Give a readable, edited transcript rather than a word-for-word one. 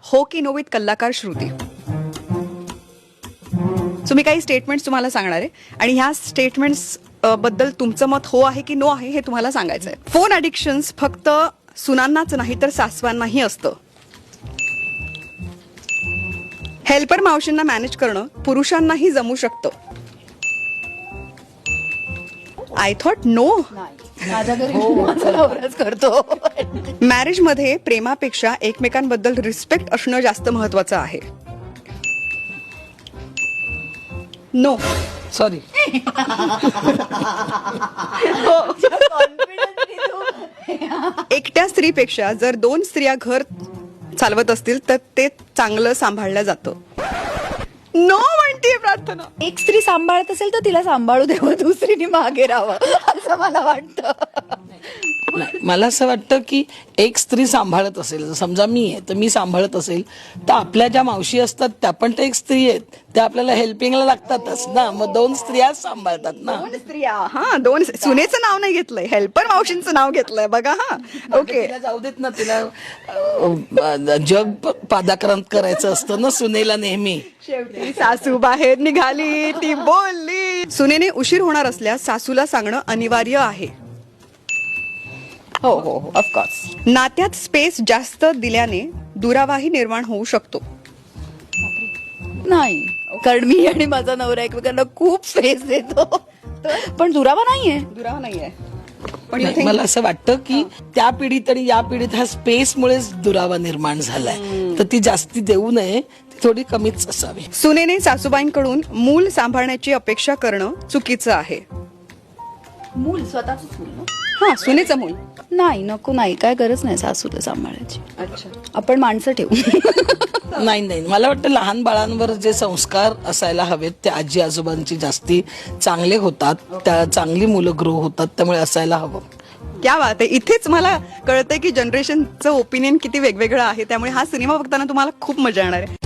हो की know with कल्लाकार Shruti. मी काही स्टेटमेंट्स तुम्हाला सांगणार आहे आणि ह्या स्टेटमेंट्स बद्दल तुमचं मत हो आहे की नो आहे हे तुम्हाला सांगायचं आहे. फोन ॲडिक्शन्स फक्त सुनांनाच नाही तर सासवांनाही असतं. हेल्पर मावशींना मॅनेज करणं पुरुषांनाही जमू शकतं. I thought no. माझ्या घरी माझा नवराच करतो. मॅरेजमध्ये प्रेमापेक्षा एकमेकांबद्दल रिस्पेक्ट असणं जास्त महत्वाचं आहे. नो. सॉरी. एकट्या स्त्रीपेक्षा जर 2 स्त्रिया घर चालवत असतील तर ते चांगलं सांभाळलं जातं. नो म्हणतीये प्रार्थना. एक स्त्री सांभाळत असेल तर तिला सांभाळू द्यावं, दुसरीने मागे राहावं असं मला वाटतं. नाही, मला असं वाटतं की एक स्त्री सांभाळत असेल, समजा मी आहे तर मी सांभाळत असेल तर आपल्या ज्या मावशी असतात त्या पण तर एक स्त्री आहेत, त्या आपल्याला हेल्पिंगला लागतातच ना. मग 2 स्त्रियाच सांभाळतात ना. 2 स्त्रिया. हा 2 सुनेचं नाव नाही घेतलंय, हेल्पर मावशींचं नाव घेतलंय बघा. हा ओके. तिला जाऊ देत ना, तिला जग पादाक्रांत करायचं असतं ना सुनेला नेहमी. शेवटी सासू बाहेर निघाली, ती बोलली. सुनेने उशीर होणार असल्यास सासूला सांगणं अनिवार्य आहे. हो हो हो ऑफकोर्स. नात्यात स्पेस जास्त दिल्याने दुरावाही निर्माण होऊ शकतो. नाही, कारण मी आणि माझा नवरा एकमेकांना खूप स्पेस देतो, पण दुरावा नाहीये. दुरावा नाहीये. नाही, मला असं वाटतं की त्या पिढीत आणि या पिढीत ह्या स्पेसमुळेच दुरावा निर्माण झालाय, तर ती जास्ती देऊ नये, ती थोडी कमीच असावी. सुनेने सासूबाईंकडून मूल सांभाळण्याची अपेक्षा करणं चुकीचं आहे. मूल स्वतःच मूल ना? हा सुनेचं मूल. नाही, नको, नाही, काय गरज नाही सासूला सांभाळायची. अच्छा. आपण माणसं ठेवू. नाही नाही, मला वाटतं लहान बाळांवर जे संस्कार असायला हवेत ते आजी आजोबांची जास्ती चांगले होतात, त्या चांगली मुलं ग्रो होतात, त्यामुळे असायला हवं. क्या बात आहे. इथेच मला कळतंय की जनरेशनचं ओपिनियन किती वेगवेगळं आहे, त्यामुळे हा सिनेमा बघताना तुम्हाला खूप मजा येणार आहे.